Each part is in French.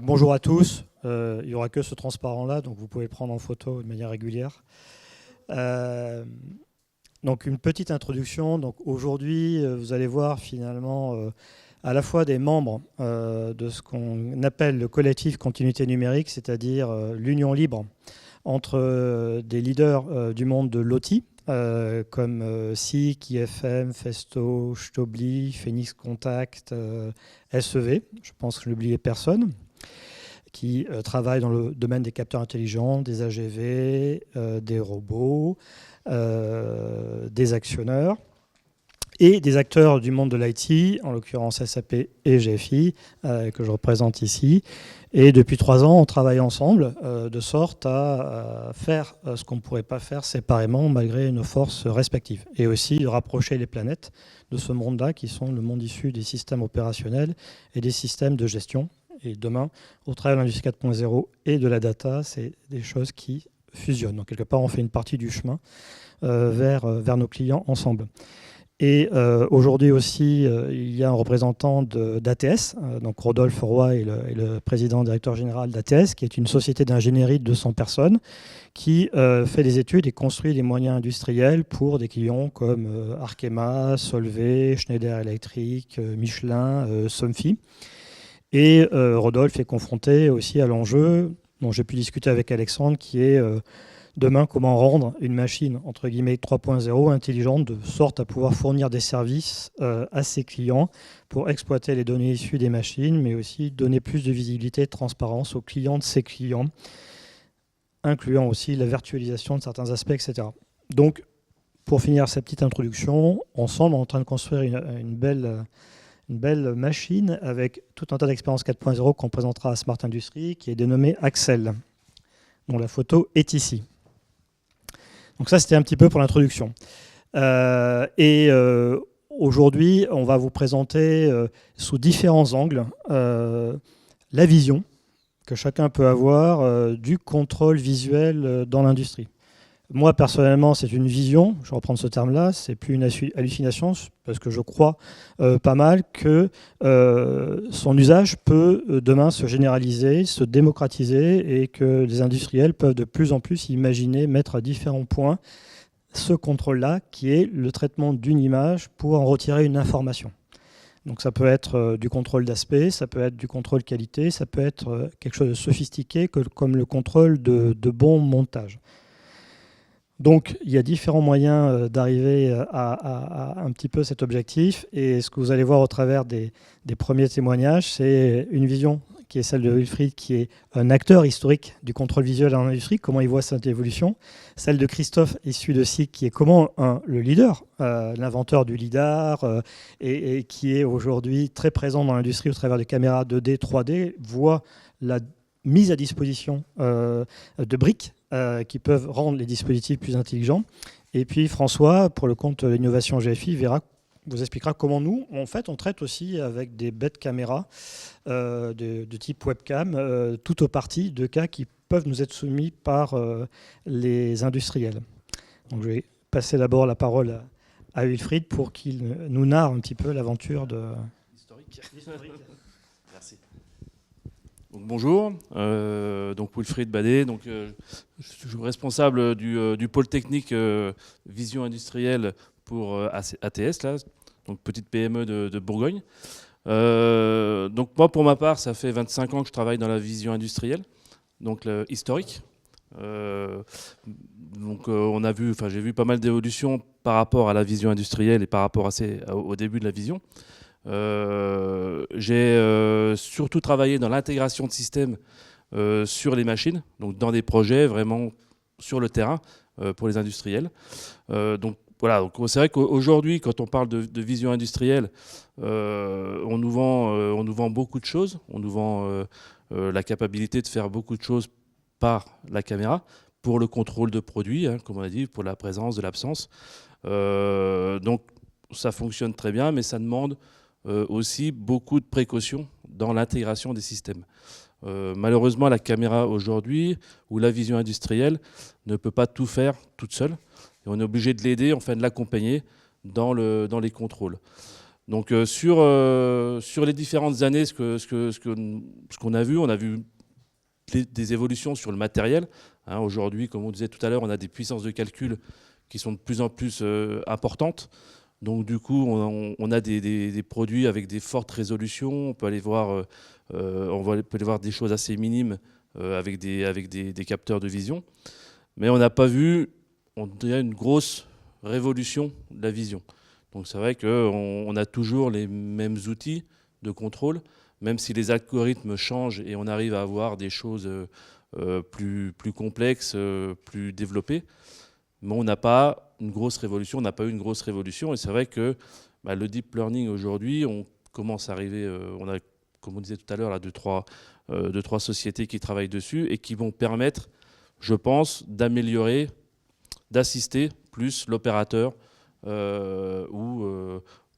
Bonjour à tous, il n'y aura que ce transparent-là, donc vous pouvez le prendre en photo de manière régulière. Donc une petite introduction. Donc aujourd'hui, vous allez voir finalement à la fois des membres de ce qu'on appelle le collectif continuité numérique, c'est-à-dire l'union libre entre des leaders du monde de l'OT, comme SICK, IFM, Festo, Stobli, Phoenix Contact, SEV, je pense que je n'oubliais personne, qui travaillent dans le domaine des capteurs intelligents, des AGV, des robots, des actionneurs et des acteurs du monde de l'IT, en l'occurrence SAP et GFI, que je représente ici. Et depuis 3 ans, on travaille ensemble de sorte à faire ce qu'on ne pourrait pas faire séparément malgré nos forces respectives. Et aussi de rapprocher les planètes de ce monde-là qui sont le monde issu des systèmes opérationnels et des systèmes de gestion. Et demain, au travers de l'industrie 4.0 et de la data, c'est des choses qui fusionnent. Donc quelque part, on fait une partie du chemin vers nos clients ensemble. Et aujourd'hui aussi, il y a un représentant d'ATS, donc Rodolphe Roy est le président directeur général d'ATS, qui est une société d'ingénierie de 200 personnes, qui fait des études et construit des moyens industriels pour des clients comme Arkema, Solvay, Schneider Electric, Michelin, Somfy. Et Rodolphe est confronté aussi à l'enjeu dont j'ai pu discuter avec Alexandre, qui est demain comment rendre une machine entre guillemets 3.0 intelligente de sorte à pouvoir fournir des services à ses clients pour exploiter les données issues des machines, mais aussi donner plus de visibilité et de transparence aux clients de ses clients, incluant aussi la virtualisation de certains aspects, etc. Donc, pour finir cette petite introduction, ensemble, on est en train de construire une belle machine avec tout un tas d'expériences 4.0 qu'on présentera à Smart Industry, qui est dénommée Axel, dont la photo est ici. Donc ça, c'était un petit peu pour l'introduction. Aujourd'hui, on va vous présenter sous différents angles la vision que chacun peut avoir du contrôle visuel dans l'industrie. Moi, personnellement, c'est une vision, je vais reprendre ce terme-là, c'est plus une hallucination, parce que je crois pas mal que son usage peut demain se généraliser, se démocratiser, et que les industriels peuvent de plus en plus imaginer mettre à différents points ce contrôle-là, qui est le traitement d'une image pour en retirer une information. Donc ça peut être du contrôle d'aspect, ça peut être du contrôle qualité, ça peut être quelque chose de sophistiqué comme le contrôle de bon montage. Donc, il y a différents moyens d'arriver à un petit peu cet objectif. Et ce que vous allez voir au travers des premiers témoignages, c'est une vision qui est celle de Wilfried, qui est un acteur historique du contrôle visuel dans l'industrie, comment il voit cette évolution. Celle de Christophe, issu de SICK, qui est comment le leader, l'inventeur du LIDAR, et qui est aujourd'hui très présent dans l'industrie au travers des caméras 2D, 3D, voit la mise à disposition de briques qui peuvent rendre les dispositifs plus intelligents. Et puis François, pour le compte de l'innovation GFI, vous expliquera comment nous, en fait, on traite aussi avec des bêtes caméras de type webcam, tout au parti de cas qui peuvent nous être soumis par les industriels. Donc je vais passer d'abord la parole à Wilfried pour qu'il nous narre un petit peu l'aventure de l'historique. Merci. Donc, bonjour, donc Wilfried Badet, donc, je suis responsable du pôle technique vision industrielle pour ATS, là, donc petite PME de Bourgogne. Donc moi, pour ma part, ça fait 25 ans que je travaille dans la vision industrielle, donc historique. Donc j'ai vu pas mal d'évolutions par rapport à la vision industrielle et par rapport au début de la vision. J'ai surtout travaillé dans l'intégration de systèmes sur les machines, donc dans des projets vraiment sur le terrain pour les industriels. Donc voilà, donc c'est vrai qu'aujourd'hui, quand on parle de vision industrielle, on nous vend beaucoup de choses. On nous vend la capacité de faire beaucoup de choses par la caméra, pour le contrôle de produits, hein, comme on a dit, pour la présence, de l'absence. Donc ça fonctionne très bien, mais ça demande aussi beaucoup de précautions dans l'intégration des systèmes. Malheureusement, la caméra aujourd'hui, ou la vision industrielle, ne peut pas tout faire toute seule. Et on est obligé de l'aider, enfin de l'accompagner dans les contrôles. Donc sur les différentes années, ce qu'on a vu des évolutions sur le matériel. Hein, aujourd'hui, comme on disait tout à l'heure, on a des puissances de calcul qui sont de plus en plus importantes. Donc du coup, on a des produits avec des fortes résolutions. On peut aller voir, peut aller voir des choses assez minimes avec des capteurs de vision. Mais on n'a pas vu, on dirait, une grosse révolution de la vision. Donc c'est vrai qu'on a toujours les mêmes outils de contrôle, même si les algorithmes changent et on arrive à avoir des choses plus complexes, plus développées. Mais on n'a pas une grosse révolution, on n'a pas eu une grosse révolution. Et c'est vrai que le deep learning aujourd'hui, on commence à arriver, on a, comme on disait tout à l'heure, là, deux, trois sociétés qui travaillent dessus et qui vont permettre, je pense, d'améliorer, d'assister plus l'opérateur ou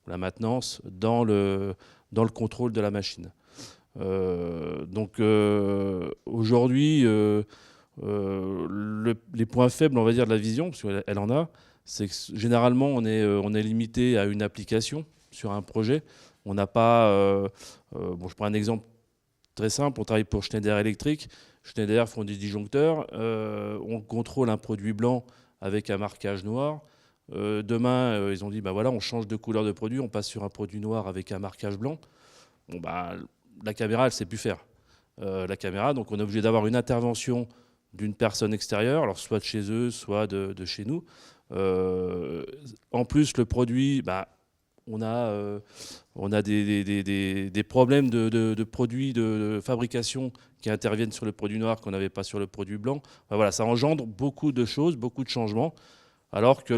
la maintenance dans le contrôle de la machine. Donc aujourd'hui, les points faibles, on va dire, de la vision, parce qu'elle en a, c'est que généralement on est limité à une application sur un projet. On n'a pas, je prends un exemple très simple, on travaille pour Schneider Electric. Schneider font des disjoncteurs, on contrôle un produit blanc avec un marquage noir. Demain, ils ont dit, voilà, on change de couleur de produit, on passe sur un produit noir avec un marquage blanc. Bon, la caméra, elle ne sait plus faire. La caméra, donc on est obligé d'avoir une intervention d'une personne extérieure, alors soit de chez eux, soit de chez nous. En plus, le produit, on a des problèmes de produits de fabrication qui interviennent sur le produit noir qu'on n'avait pas sur le produit blanc. Voilà, ça engendre beaucoup de choses, beaucoup de changements, alors que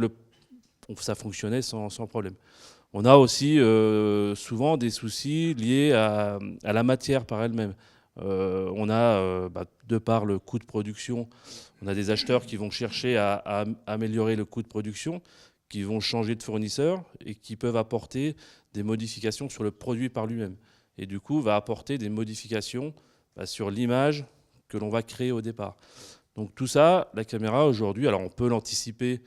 ça fonctionnait sans problème. On a aussi souvent des soucis liés à la matière par elle-même. On a, de par le coût de production, on a des acheteurs qui vont chercher à améliorer le coût de production, qui vont changer de fournisseur et qui peuvent apporter des modifications sur le produit par lui-même. Et du coup, va apporter des modifications sur l'image que l'on va créer au départ. Donc tout ça, la caméra aujourd'hui, alors on peut l'anticiper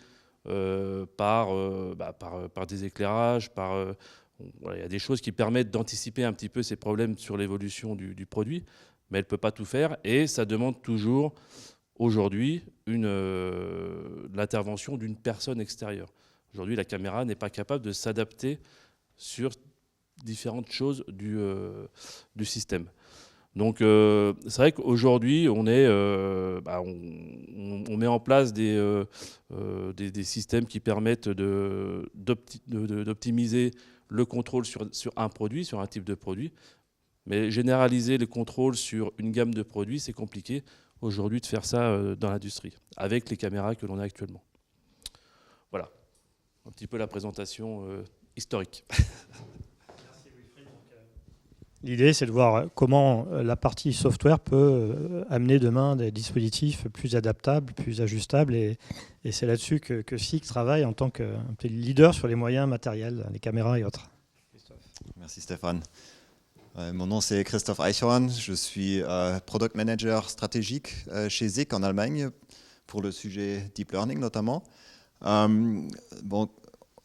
par des éclairages, il y a des choses qui permettent d'anticiper un petit peu ces problèmes sur l'évolution du produit, mais elle ne peut pas tout faire et ça demande toujours aujourd'hui l'intervention d'une personne extérieure. Aujourd'hui, la caméra n'est pas capable de s'adapter sur différentes choses du système. Donc c'est vrai qu'aujourd'hui, on met en place des systèmes qui permettent d'optimiser le contrôle sur un produit, sur un type de produit. Mais généraliser le contrôle sur une gamme de produits, c'est compliqué aujourd'hui de faire ça dans l'industrie, avec les caméras que l'on a actuellement. Voilà, un petit peu la présentation historique. L'idée, c'est de voir comment la partie software peut amener demain des dispositifs plus adaptables, plus ajustables. Et c'est là-dessus que SICK travaille en tant que leader sur les moyens matériels, les caméras et autres. Merci Stéphane. Mon nom c'est Christoph Eichhorn. Je suis Product Manager stratégique chez SICK en Allemagne pour le sujet Deep Learning notamment.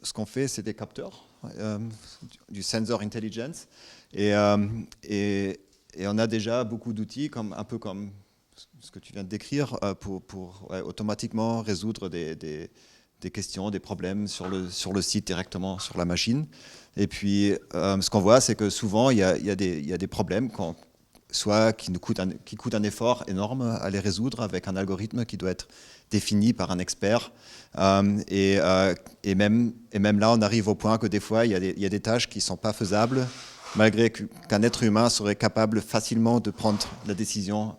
Ce qu'on fait, c'est des capteurs, du Sensor Intelligence. Et on a déjà beaucoup d'outils, un peu comme ce que tu viens de décrire, pour automatiquement résoudre des questions, des problèmes sur le site directement sur la machine. Et puis, ce qu'on voit, c'est que souvent, il y a des problèmes qui coûtent un effort énorme à les résoudre avec un algorithme qui doit être défini par un expert. Et même là, on arrive au point que des fois, il y a des tâches qui ne sont pas faisables, malgré qu'un être humain serait capable facilement de prendre la décision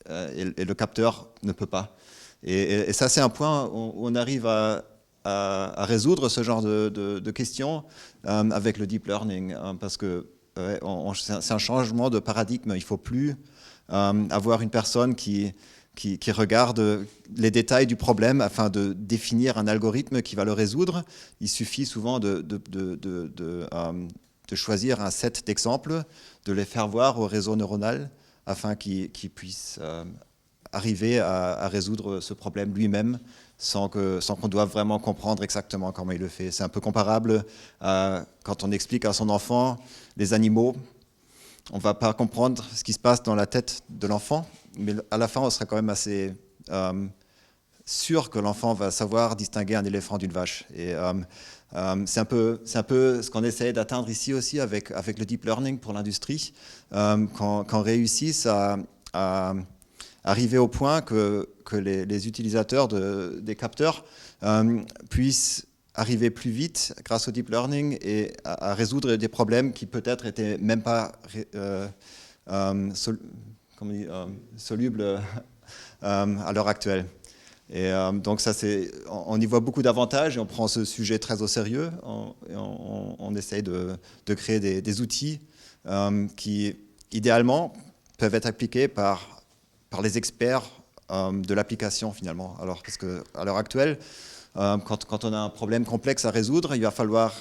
et le capteur ne peut pas. Et ça, c'est un point où on arrive à résoudre ce genre de questions avec le deep learning, parce que c'est un changement de paradigme. Il ne faut plus avoir une personne qui regarde les détails du problème afin de définir un algorithme qui va le résoudre. Il suffit souvent de choisir un set d'exemples, de les faire voir au réseau neuronal afin qu'ils puissent arriver à résoudre ce problème lui-même sans qu'on doive vraiment comprendre exactement comment il le fait. C'est un peu comparable à quand on explique à son enfant les animaux. On ne va pas comprendre ce qui se passe dans la tête de l'enfant, mais à la fin, on sera quand même assez sûr que l'enfant va savoir distinguer un éléphant d'une vache. Et c'est un peu ce qu'on essaie d'atteindre ici aussi avec le deep learning pour l'industrie, qu'on réussisse à arriver au point que les utilisateurs des capteurs puissent arriver plus vite grâce au deep learning et à résoudre des problèmes qui peut-être étaient même pas solubles à l'heure actuelle. Et donc ça, on y voit beaucoup d'avantages et on prend ce sujet très au sérieux. On essaye de créer des outils qui, idéalement, peuvent être appliqués par les experts de l'application finalement. Alors, parce qu'à l'heure actuelle, quand on a un problème complexe à résoudre, il va falloir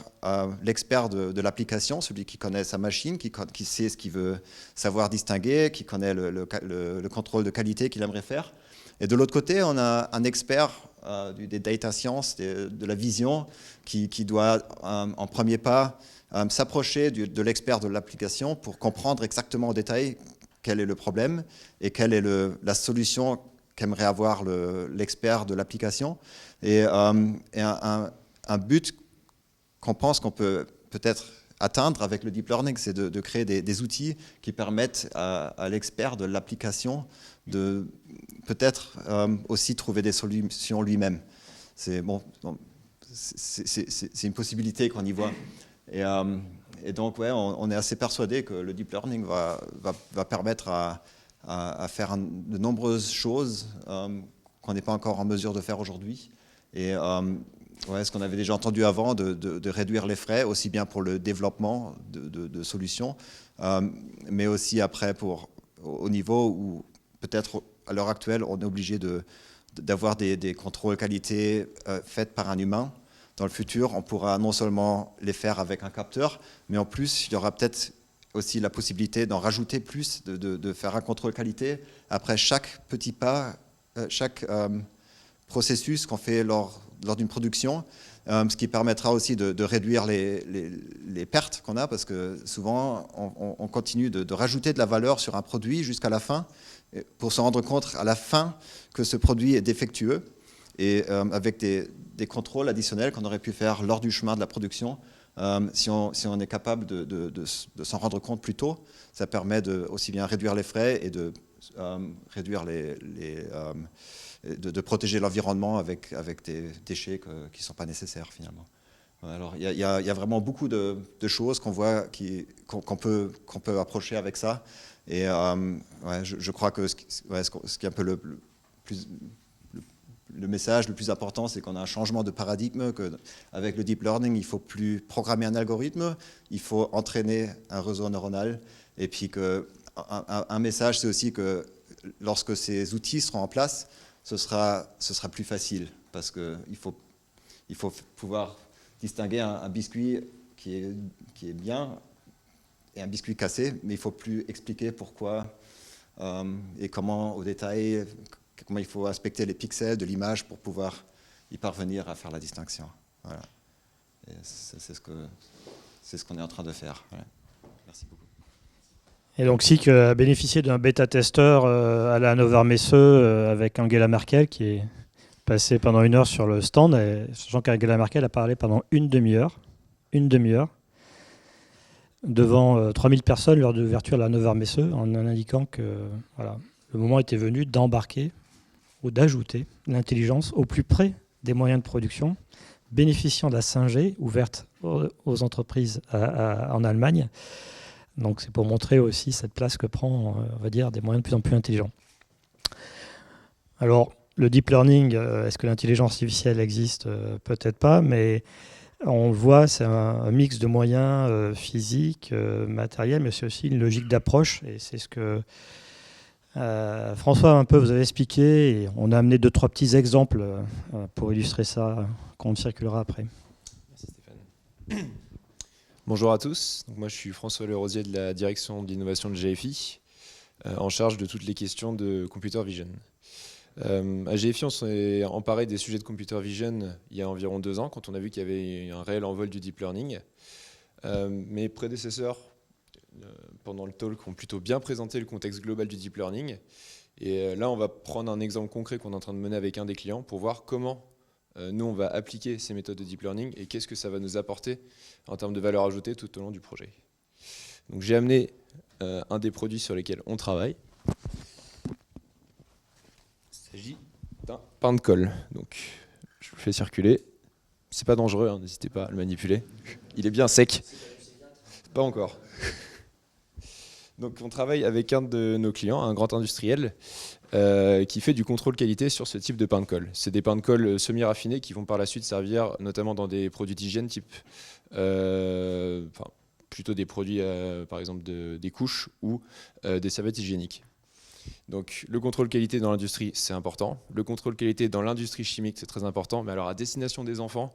l'expert de l'application, celui qui connaît sa machine, qui sait ce qu'il veut savoir distinguer, qui connaît le contrôle de qualité qu'il aimerait faire. Et de l'autre côté, on a un expert des data science, de la vision, qui doit en premier pas s'approcher de l'expert de l'application pour comprendre exactement au détail quel est le problème et quelle est la solution qu'aimerait avoir l'expert de l'application. Et un but qu'on pense qu'on peut peut-être atteindre avec le deep learning, c'est de créer des outils qui permettent à l'expert de l'application de peut-être aussi trouver des solutions lui-même. C'est une possibilité qu'on y voit. Et donc, ouais, on est assez persuadé que le deep learning va permettre à faire de nombreuses choses qu'on n'est pas encore en mesure de faire aujourd'hui. Et ce qu'on avait déjà entendu avant, de réduire les frais, aussi bien pour le développement de solutions, mais aussi après au niveau où peut-être à l'heure actuelle, on est obligé d'avoir des contrôles qualité faits par un humain. Dans le futur, on pourra non seulement les faire avec un capteur, mais en plus, il y aura peut-être aussi la possibilité d'en rajouter plus, de faire un contrôle qualité après chaque petit pas, chaque processus qu'on fait lors d'une production, ce qui permettra aussi de réduire les pertes qu'on a, parce que souvent, on continue de rajouter de la valeur sur un produit jusqu'à la fin, pour se rendre compte à la fin que ce produit est défectueux, et avec des contrôles additionnels qu'on aurait pu faire lors du chemin de la production. Si on est capable de s'en rendre compte plus tôt, ça permet de aussi bien réduire les frais et de réduire de protéger l'environnement avec des déchets qui ne sont pas nécessaires finalement. Alors il y a vraiment beaucoup de choses qu'on voit qu'on peut approcher avec ça. Et je crois que ce qui est un peu le message le plus important, c'est qu'on a un changement de paradigme, qu'avec le deep learning, il ne faut plus programmer un algorithme, il faut entraîner un réseau neuronal. Et puis un message, c'est aussi que lorsque ces outils seront en place, ce sera plus facile, parce qu'il faut pouvoir distinguer un biscuit qui est bien et un biscuit cassé, mais il ne faut plus expliquer pourquoi et comment au détail, comment il faut inspecter les pixels de l'image pour pouvoir y parvenir à faire la distinction. Voilà. Et c'est ce qu'on est en train de faire. Voilà. Merci beaucoup. Et donc SICK a bénéficié d'un bêta-testeur à la Hannover Messe avec Angela Merkel, qui est passée pendant 1 heure sur le stand, et sachant qu'Angela Merkel a parlé pendant une demi-heure, devant 3000 personnes lors de l'ouverture à la Hannover Messe, en indiquant que voilà, le moment était venu d'embarquer ou d'ajouter l'intelligence au plus près des moyens de production, bénéficiant de la 5G ouverte aux entreprises en Allemagne. Donc c'est pour montrer aussi cette place que prend, on va dire, des moyens de plus en plus intelligents. Alors, le deep learning, est-ce que l'intelligence artificielle existe? Peut-être pas, mais on le voit, c'est un mix de moyens physiques, matériels, mais c'est aussi une logique d'approche. Et c'est ce que François, un peu, vous avez expliqué. Et on a amené 2-3 petits exemples pour illustrer ça, qu'on circulera après. Merci Stéphane. Bonjour à tous. Donc moi, je suis François Lerosier de la direction de l'innovation de GFI. en charge de toutes les questions de computer vision. À GFI, on s'est emparé des sujets de computer vision il y a environ 2 ans, quand on a vu qu'il y avait un réel envol du deep learning. Mes prédécesseurs, pendant le talk, ont plutôt bien présenté le contexte global du deep learning. Et là, on va prendre un exemple concret qu'on est en train de mener avec un des clients pour voir comment nous, on va appliquer ces méthodes de deep learning et qu'est-ce que ça va nous apporter en termes de valeur ajoutée tout au long du projet. Donc, j'ai amené un des produits sur lesquels on travaille. Il s'agit d'un pain de colle. Donc, je vous le fais circuler. C'est pas dangereux, hein, n'hésitez pas à le manipuler. Il est bien sec. Pas encore. Donc, on travaille avec un de nos clients, un grand industriel, qui fait du contrôle qualité sur ce type de pain de colle. C'est des pains de colle semi-raffinés qui vont par la suite servir notamment dans des produits d'hygiène type, plutôt des produits, par exemple, des couches ou des serviettes hygiéniques. Donc le contrôle qualité dans l'industrie, c'est important. Le contrôle qualité dans l'industrie chimique, c'est très important. Mais alors à destination des enfants,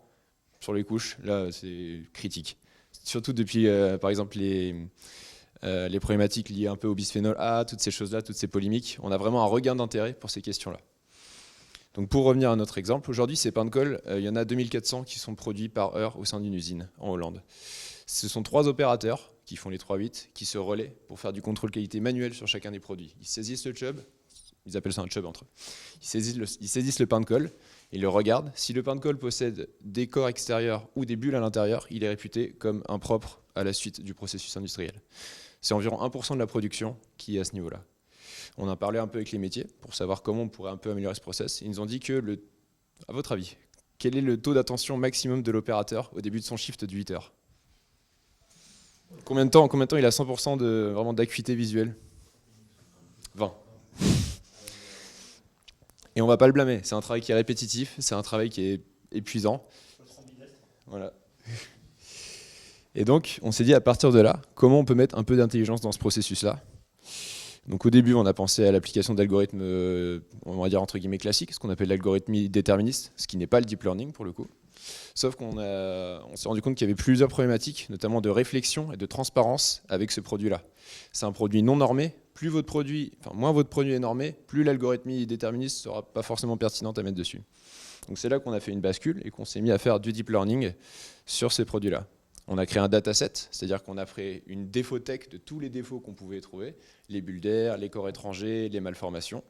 sur les couches, là, c'est critique. Surtout depuis, par exemple, les problématiques liées un peu au bisphénol A, toutes ces choses-là, toutes ces polémiques. On a vraiment un regain d'intérêt pour ces questions-là. Donc pour revenir à notre exemple, aujourd'hui, ces pains de colle, il y en a 2400 qui sont produits par heure au sein d'une usine en Hollande. Ce sont 3 opérateurs qui font les 3-8, qui se relaient pour faire du contrôle qualité manuel sur chacun des produits. Ils saisissent le chub, ils appellent ça un chub entre eux. Ils saisissent le pain de colle, ils le regardent. Si le pain de colle possède des corps extérieurs ou des bulles à l'intérieur, il est réputé comme impropre à la suite du processus industriel. C'est environ 1% de la production qui est à ce niveau-là. On a parlé un peu avec les métiers pour savoir comment on pourrait un peu améliorer ce process. Ils nous ont dit que, à votre avis, quel est le taux d'attention maximum de l'opérateur au début de son shift de 8 heures ? Combien de temps il a 100% vraiment d'acuité visuelle ? 20. Et on ne va pas le blâmer. C'est un travail qui est répétitif, c'est un travail qui est épuisant. Voilà. Et donc, on s'est dit à partir de là, comment on peut mettre un peu d'intelligence dans ce processus-là ? Donc au début, on a pensé à l'application d'algorithmes, on va dire entre guillemets classiques, ce qu'on appelle l'algorithmie déterministe, ce qui n'est pas le deep learning pour le coup. Sauf qu'on s'est rendu compte qu'il y avait plusieurs problématiques, notamment de réflexion et de transparence avec ce produit-là. C'est un produit non normé. Moins votre produit est normé, plus l'algorithmie déterministe ne sera pas forcément pertinente à mettre dessus. Donc c'est là qu'on a fait une bascule et qu'on s'est mis à faire du deep learning sur ces produits-là. On a créé un dataset, c'est-à-dire qu'on a fait une défaut-tech de tous les défauts qu'on pouvait trouver, les bulles d'air, les corps étrangers, les malformations.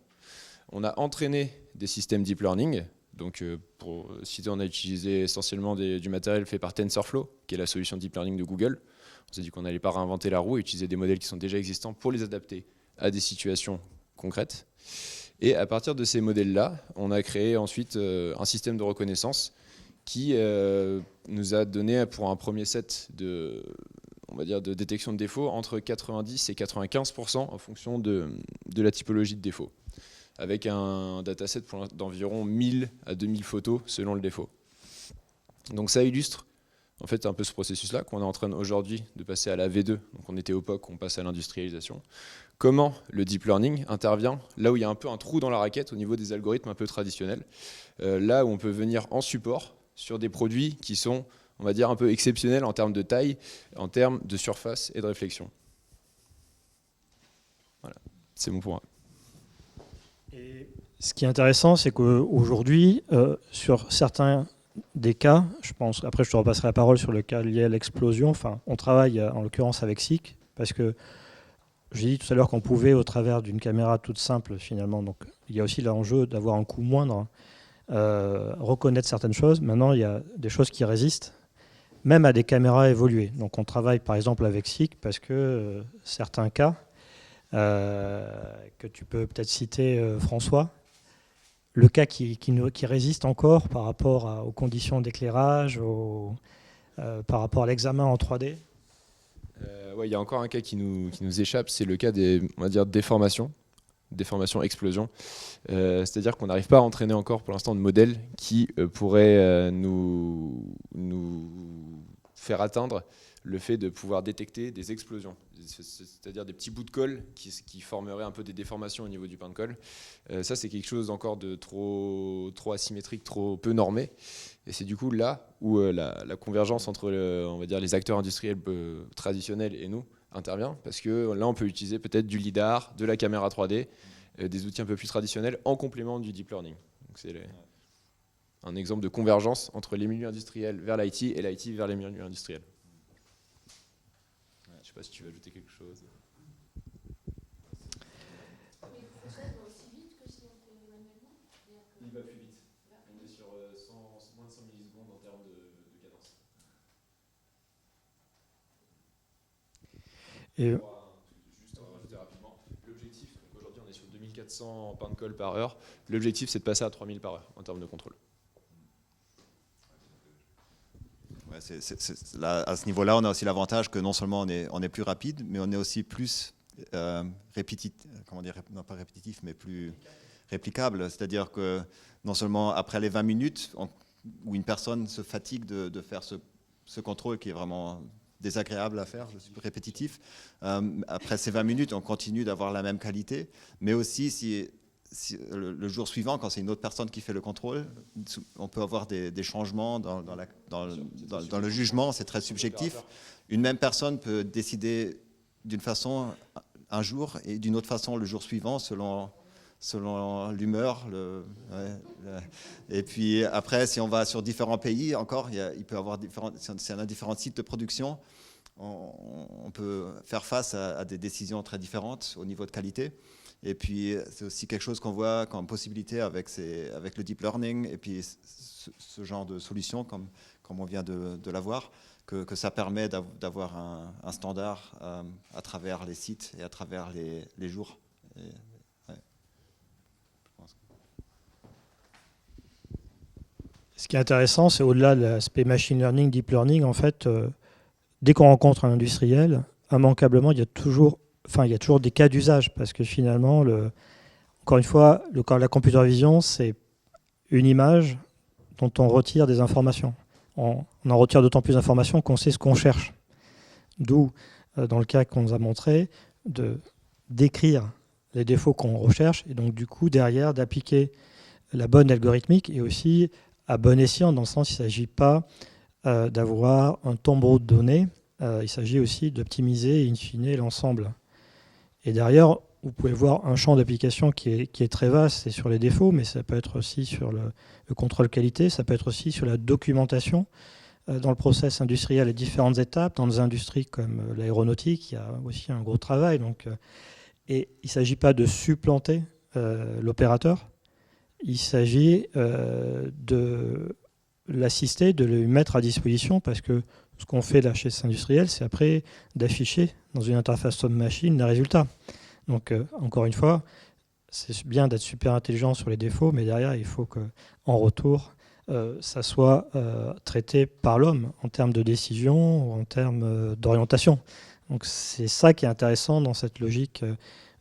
On a entraîné des systèmes deep learning. Donc, pour citer, on a utilisé essentiellement du matériel fait par TensorFlow, qui est la solution deep learning de Google. On s'est dit qu'on n'allait pas réinventer la roue et utiliser des modèles qui sont déjà existants pour les adapter à des situations concrètes. Et à partir de ces modèles-là, on a créé ensuite un système de reconnaissance qui nous a donné pour un premier set de détection de défauts entre 90 et 95% en fonction de la typologie de défaut, avec un dataset d'environ 1000 à 2000 photos selon le défaut. Donc ça illustre en fait un peu ce processus-là qu'on est en train aujourd'hui de passer à la V2, donc on était au POC, on passe à l'industrialisation. Comment le deep learning intervient là où il y a un peu un trou dans la raquette au niveau des algorithmes un peu traditionnels, là où on peut venir en support sur des produits qui sont, on va dire, un peu exceptionnels en termes de taille, en termes de surface et de réflexion. Voilà, c'est bon pour moi. Et ce qui est intéressant, c'est qu'aujourd'hui, sur certains des cas, je pense, après je te repasserai la parole sur le cas lié à l'explosion, enfin, on travaille en l'occurrence avec SICK, parce que j'ai dit tout à l'heure qu'on pouvait, au travers d'une caméra toute simple finalement, donc il y a aussi l'enjeu d'avoir un coût moindre, reconnaître certaines choses. Maintenant, il y a des choses qui résistent, même à des caméras évoluées. Donc on travaille par exemple avec SICK parce que certains cas, que tu peux peut-être citer François, le cas qui résiste encore par rapport aux conditions d'éclairage, par rapport à l'examen en 3D. Ouais, il y a encore un cas qui nous échappe, c'est le cas des, on va dire, déformation explosion. C'est-à-dire qu'on n'arrive pas à entraîner encore pour l'instant de modèles qui pourraient nous faire atteindre le fait de pouvoir détecter des explosions, c'est-à-dire des petits bouts de colle qui formeraient un peu des déformations au niveau du pain de colle. Ça, c'est quelque chose encore de trop asymétrique, trop peu normé. Et c'est du coup là où la convergence entre on va dire, les acteurs industriels traditionnels et nous intervient, parce que là, on peut utiliser peut-être du LiDAR, de la caméra 3D, des outils un peu plus traditionnels en complément du deep learning. Donc c'est un exemple de convergence entre les milieux industriels vers l'IT et l'IT vers les milieux industriels. Je ne sais pas si tu veux ajouter quelque chose. Il va plus vite. On est sur moins de 100 millisecondes en termes de cadence. Et Juste en rajouter rapidement, l'objectif, aujourd'hui on est sur 2400 points de colle par heure, l'objectif c'est de passer à 3000 par heure en termes de contrôle. Ouais, là, à ce niveau-là, on a aussi l'avantage que non seulement on est plus rapide, mais on est aussi plus répétitif, comment dire, non pas répétitif, mais plus réplicable. C'est-à-dire que non seulement après les 20 minutes, où une personne se fatigue de faire ce contrôle qui est vraiment désagréable à faire, répétitif, après ces 20 minutes, on continue d'avoir la même qualité, mais aussi si le jour suivant, quand c'est une autre personne qui fait le contrôle, on peut avoir des changements dans le jugement, c'est très subjectif. Une même personne peut décider d'une façon un jour et d'une autre façon le jour suivant selon l'humeur. Et puis après, si on va sur différents pays, encore, il peut y avoir si on a différents sites de production, on peut faire face à des décisions très différentes au niveau de qualité. Et puis, c'est aussi quelque chose qu'on voit comme possibilité avec le deep learning et puis ce genre de solution, comme on vient de l'avoir, que ça permet d'avoir un standard à travers les sites et à travers les jours. ce qui est intéressant, c'est au-delà de l'aspect machine learning, deep learning, en fait, dès qu'on rencontre un industriel, immanquablement, il y a toujours des cas d'usage, parce que finalement, encore une fois, la computer vision, c'est une image dont on retire des informations. On en retire d'autant plus d'informations qu'on sait ce qu'on cherche. D'où, dans le cas qu'on nous a montré, de décrire les défauts qu'on recherche, et donc du coup, derrière, d'appliquer la bonne algorithmique, et aussi à bon escient, dans le sens qu'il ne s'agit pas d'avoir un tombeau de données, il s'agit aussi d'optimiser, in fine, l'ensemble. Et derrière, vous pouvez voir un champ d'application qui est très vaste, c'est sur les défauts, mais ça peut être aussi sur le contrôle qualité, ça peut être aussi sur la documentation. Dans le process industriel, les différentes étapes, dans des industries comme l'aéronautique, il y a aussi un gros travail. Donc, et il ne s'agit pas de supplanter l'opérateur, il s'agit de l'assister, de le mettre à disposition, parce que ce qu'on fait là chez ces industriels, c'est après d'afficher dans une interface homme-machine les résultats. Donc, encore une fois, c'est bien d'être super intelligent sur les défauts, mais derrière, il faut qu'en retour, ça soit traité par l'homme en termes de décision ou en termes d'orientation. Donc, c'est ça qui est intéressant dans cette logique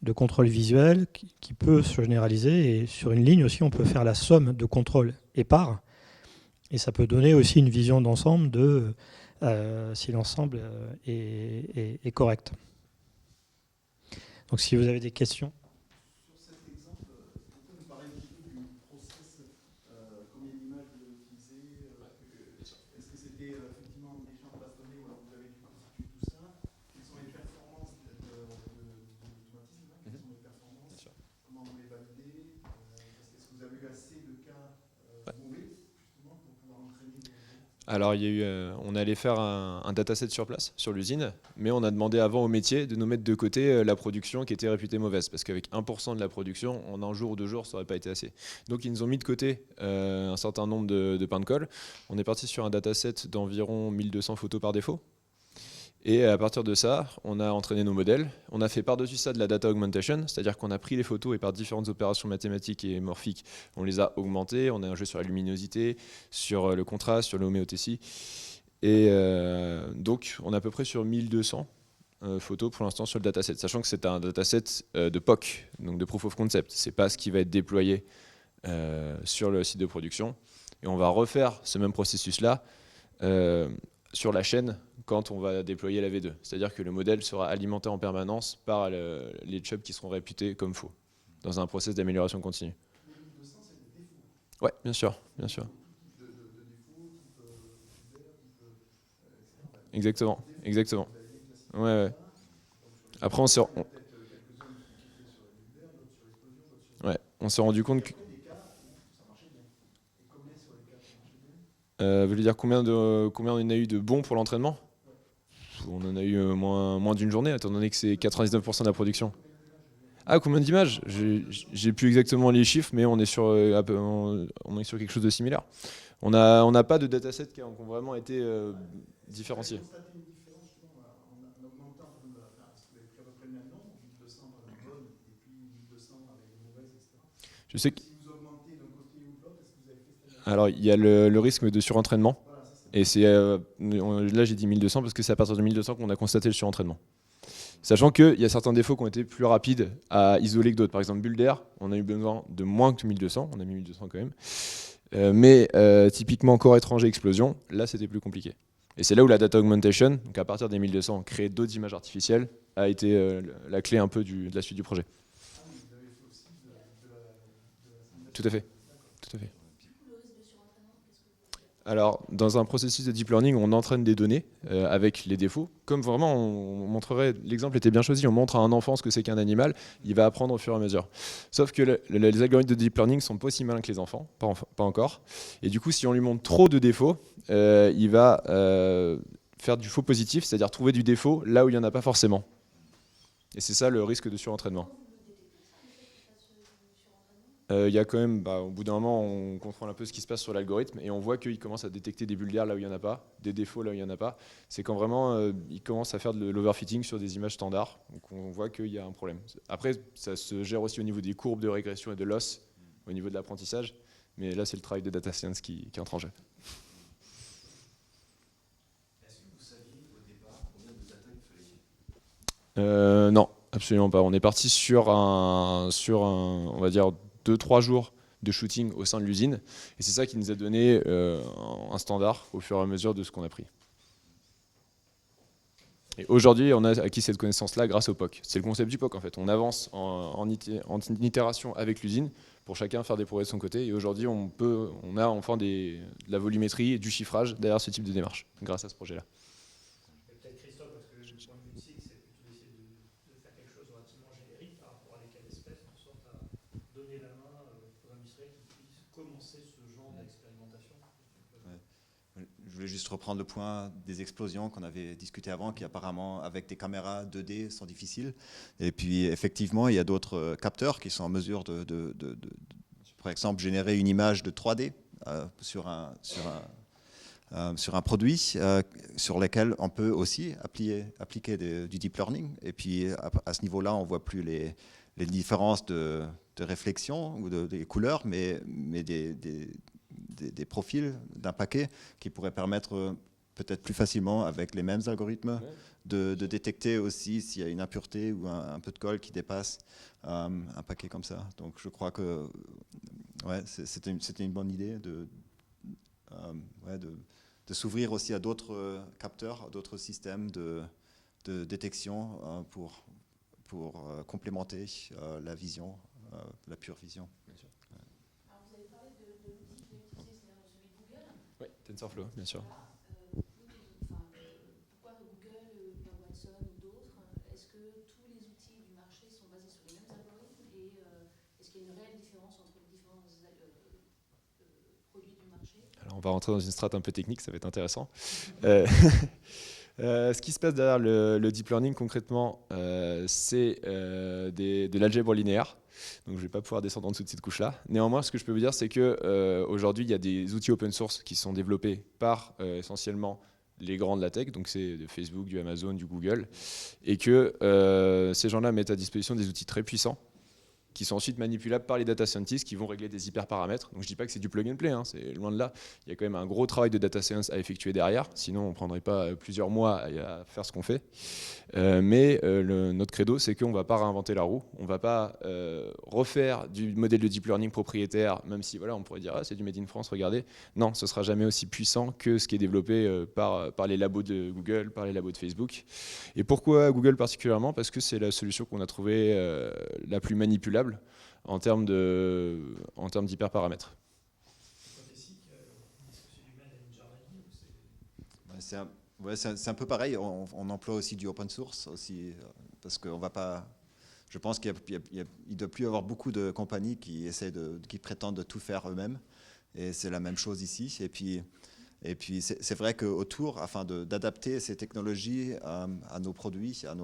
de contrôle visuel qui peut se généraliser. Et sur une ligne aussi, on peut faire la somme de contrôle et part. Et ça peut donner aussi une vision d'ensemble de si l'ensemble est correct. Donc si vous avez des questions. Sur cet exemple, est-ce que vous pouvez nous parler un petit peu du process, combien d'images vous avez utilisé, est-ce que c'était effectivement des champs de base données où vous avez dû constituer tout ça? Quelles sont les performances de l'automatisme? Quelles sont les performances? Comment vous les validez? Est-ce que vous avez eu assez de cas mauvais justement pour pouvoir entraîner des... Alors, on allait faire un dataset sur place, sur l'usine, mais on a demandé avant au métier de nous mettre de côté la production qui était réputée mauvaise, parce qu'avec 1% de la production, en un jour ou 2 jours, ça n'aurait pas été assez. Donc, ils nous ont mis de côté un certain nombre de pains de colle. On est parti sur un dataset d'environ 1200 photos par défaut. Et à partir de ça, on a entraîné nos modèles. On a fait par-dessus ça de la data augmentation, c'est-à-dire qu'on a pris les photos et par différentes opérations mathématiques et morphiques, on les a augmentées. On a un jeu sur la luminosité, sur le contraste, sur l'homéotétie. Et donc, on est à peu près sur 1200 photos pour l'instant sur le dataset, sachant que c'est un dataset de POC, donc de Proof of Concept. Ce n'est pas ce qui va être déployé sur le site de production. Et on va refaire ce même processus-là sur la chaîne quand on va déployer la V2. C'est-à-dire que le modèle sera alimenté en permanence par les chubs qui seront réputés comme faux, dans un process d'amélioration continue. Les 1200, c'est des défauts. Ouais, bien sûr, bien sûr. De défauts, type vert, type... Exactement, exactement. Ouais, ouais. Après, on s'est rendu compte que... vous voulez dire combien on en a eu de bons pour l'entraînement? On en a eu moins d'une journée, étant donné que c'est 99% de la production. Ah, combien d'images? J'ai plus exactement les chiffres, mais on est sur quelque chose de similaire. On n'a pas de dataset qui ont vraiment été différenciés. Je sais que... Alors, il y a le risque de surentraînement. Et c'est là, j'ai dit 1200 parce que c'est à partir de 1200 qu'on a constaté le surentraînement. Sachant qu'il y a certains défauts qui ont été plus rapides à isoler que d'autres. Par exemple, bulle d'air, on a eu besoin de moins que 1200. On a mis 1200 quand même. Mais typiquement, corps étranger, explosion, là, c'était plus compliqué. Et c'est là où la data augmentation, donc à partir des 1200, créer d'autres images artificielles, a été la clé un peu de la suite du projet. Tout à fait. Tout à fait. Alors, dans un processus de deep learning, on entraîne des données avec les défauts. Comme vraiment, on montrerait, l'exemple était bien choisi, on montre à un enfant ce que c'est qu'un animal, il va apprendre au fur et à mesure. Sauf que les algorithmes de deep learning sont pas aussi malins que les enfants, pas encore. Et du coup, si on lui montre trop de défauts, il va faire du faux positif, c'est-à-dire trouver du défaut là où il n'y en a pas forcément. Et c'est ça le risque de surentraînement. Il y a quand même, au bout d'un moment, on contrôle un peu ce qui se passe sur l'algorithme et on voit qu'il commence à détecter des bulles d'air là où il n'y en a pas, des défauts là où il n'y en a pas. C'est quand vraiment il commence à faire de l'overfitting sur des images standards. Donc on voit qu'il y a un problème. Après, ça se gère aussi au niveau des courbes de régression et de loss, au niveau de l'apprentissage. Mais là, c'est le travail de data science qui entre en jeu. Est-ce que vous saviez au départ combien de data il fallait? Non, absolument pas. On est parti sur un on va dire, 2-3 jours de shooting au sein de l'usine. Et c'est ça qui nous a donné un standard au fur et à mesure de ce qu'on a pris. Et aujourd'hui, on a acquis cette connaissance-là grâce au POC. C'est le concept du POC en fait. On avance en itération avec l'usine pour chacun faire des progrès de son côté. Et aujourd'hui, on a enfin de la volumétrie et du chiffrage derrière ce type de démarche grâce à ce projet-là. Peut-être Christophe, parce que le point de vue de SIG, c'est plutôt d'essayer de faire quelque chose de relativement générique par rapport à des cas d'espèces, de sorte à donner la main aux industriels qui puissent commencer ce genre d'expérimentation. Je voulais juste reprendre le point des explosions qu'on avait discuté avant, qui apparemment, avec des caméras 2D, sont difficiles. Et puis, effectivement, il y a d'autres capteurs qui sont en mesure par exemple, générer une image de 3D sur un produit sur lequel on peut aussi appliquer du deep learning. Et puis, à ce niveau-là, on ne voit plus les différences de réflexion ou des couleurs, mais des profils d'un paquet qui pourraient permettre peut-être plus facilement avec les mêmes algorithmes de détecter aussi s'il y a une impureté ou un peu de colle qui dépasse un paquet comme ça. Donc je crois que c'était une bonne idée de s'ouvrir aussi à d'autres capteurs, à d'autres systèmes de détection pour complémenter la vision, la pure vision. Oui, TensorFlow, bien sûr. Pourquoi Google, pas Watson ou d'autres? Est-ce que tous les outils du marché sont basés sur les mêmes algorithmes et est-ce qu'il y a une réelle différence entre les différents produits du marché? Alors on va rentrer dans une strate un peu technique, ça va être intéressant. Ce qui se passe derrière le deep learning concrètement, c'est de l'algèbre linéaire. Donc je ne vais pas pouvoir descendre en dessous de cette couche-là. Néanmoins, ce que je peux vous dire, c'est qu'aujourd'hui, il y a des outils open source qui sont développés par essentiellement les grands de la tech, donc c'est de Facebook, du Amazon, du Google, et que ces gens-là mettent à disposition des outils très puissants qui sont ensuite manipulables par les data scientists qui vont régler des hyperparamètres. Donc je ne dis pas que c'est du plug and play, hein, c'est loin de là. Il y a quand même un gros travail de data science à effectuer derrière, sinon on ne prendrait pas plusieurs mois à faire ce qu'on fait. Mais notre credo, c'est qu'on ne va pas réinventer la roue, on ne va pas refaire du modèle de deep learning propriétaire, même si voilà, on pourrait dire c'est du made in France, regardez. Non, ce ne sera jamais aussi puissant que ce qui est développé par les labos de Google, par les labos de Facebook. Et pourquoi Google particulièrement? Parce que c'est la solution qu'on a trouvée la plus manipulable en termes d'hyperparamètres. C'est Ouais, c'est un peu pareil. On emploie aussi du open source aussi, parce qu'on va pas. Je pense qu'il ne doit plus y avoir beaucoup de compagnies qui qui prétendent de tout faire eux-mêmes. Et c'est la même chose ici. Et puis c'est vrai qu'autour, afin d'adapter ces technologies à nos produits, à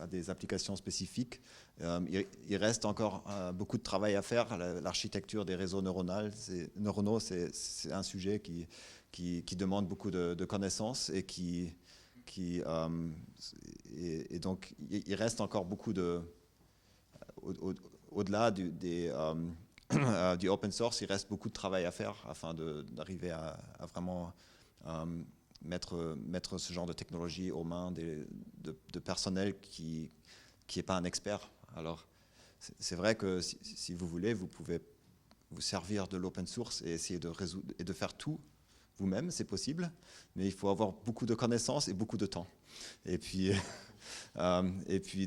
des applications spécifiques, il reste encore beaucoup de travail à faire. L'architecture des réseaux neuronaux, c'est un sujet qui demande beaucoup de connaissances et donc il reste encore beaucoup au-delà du open source, il reste beaucoup de travail à faire afin d'arriver à vraiment mettre ce genre de technologie aux mains de personnel qui n'est pas un expert. Alors, c'est vrai que si vous voulez, vous pouvez vous servir de l'open source et essayer de résoudre et de faire tout vous-même, c'est possible, mais il faut avoir beaucoup de connaissances et beaucoup de temps. Et puis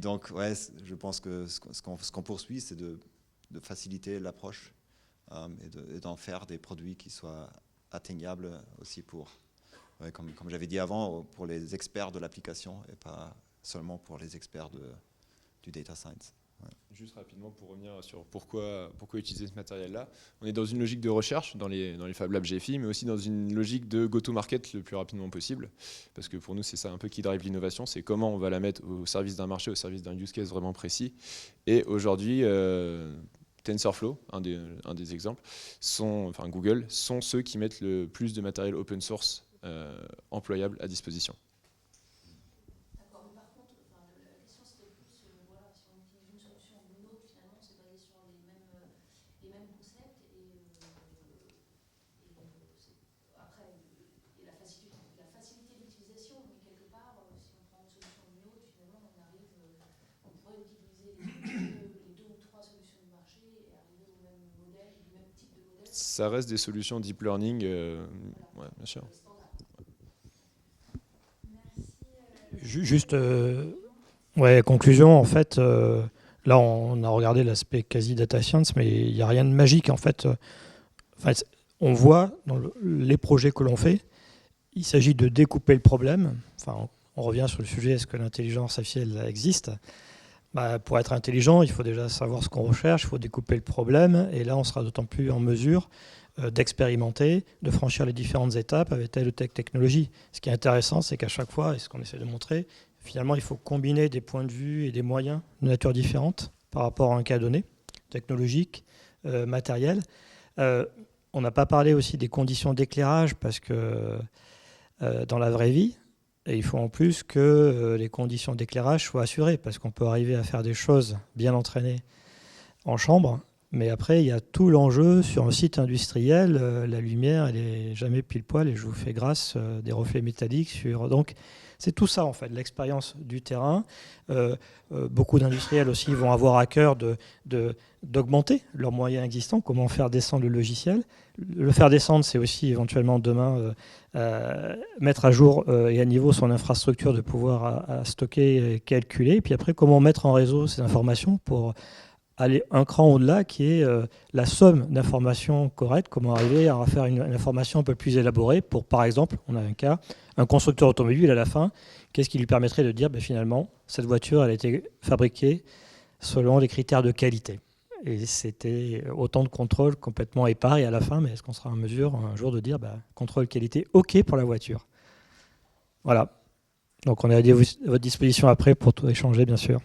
donc, ouais, je pense que ce qu'on poursuit, c'est de faciliter l'approche et d'en faire des produits qui soient atteignables aussi comme j'avais dit avant, pour les experts de l'application et pas seulement pour les experts du data science. Ouais. Juste rapidement pour revenir sur pourquoi utiliser ce matériel-là. On est dans une logique de recherche dans les Fab Labs GFI, mais aussi dans une logique de go-to-market le plus rapidement possible. Parce que pour nous, c'est ça un peu qui drive l'innovation, c'est comment on va la mettre au service d'un marché, au service d'un use case vraiment précis. Et aujourd'hui, TensorFlow, un des exemples, Google, sont ceux qui mettent le plus de matériel open source employable à disposition. D'accord, mais par contre, la question c'était plus, voilà, si on utilise une solution ou une autre, finalement c'est basé sur les mêmes concepts après, et la facilité d'utilisation, mais quelque part, si on prend une solution ou une autre, finalement on pourrait utiliser les deux ou trois solutions du marché et arriver au même modèle, du même type de modèle. Ça reste des solutions deep learning, ouais, bien sûr. Juste, conclusion, en fait, là on a regardé l'aspect quasi data science, mais il n'y a rien de magique en fait. On voit dans les projets que l'on fait, il s'agit de découper le problème. Enfin, on revient sur le sujet, est-ce que l'intelligence artificielle existe ? Pour être intelligent, il faut déjà savoir ce qu'on recherche, il faut découper le problème, et là on sera d'autant plus en mesure d'expérimenter, de franchir les différentes étapes avec telle ou telle technologie. Ce qui est intéressant, c'est qu'à chaque fois, et ce qu'on essaie de montrer, finalement, il faut combiner des points de vue et des moyens de nature différente par rapport à un cas donné, technologique, matériel. On n'a pas parlé aussi des conditions d'éclairage, parce que dans la vraie vie, et il faut en plus que les conditions d'éclairage soient assurées, parce qu'on peut arriver à faire des choses bien entraînées en chambre, mais après, il y a tout l'enjeu sur un site industriel. La lumière, elle n'est jamais pile poil, et je vous fais grâce des reflets métalliques. Donc, c'est tout ça, en fait, l'expérience du terrain. Beaucoup d'industriels aussi vont avoir à cœur d'augmenter leurs moyens existants, comment faire descendre le logiciel. Le faire descendre, c'est aussi éventuellement demain mettre à jour et à niveau son infrastructure de pouvoir à stocker et calculer. Et puis après, comment mettre en réseau ces informations pour aller un cran au-delà, qui est la somme d'informations correctes, comment arriver à faire une information un peu plus élaborée pour, par exemple, on a un cas, un constructeur automobile à la fin, qu'est-ce qui lui permettrait de dire, finalement, cette voiture, elle a été fabriquée selon les critères de qualité. Et c'était autant de contrôles complètement épars, et à la fin, mais est-ce qu'on sera en mesure un jour de dire, contrôle qualité, OK pour la voiture. Voilà. Donc on est à votre disposition après pour tout échanger, bien sûr.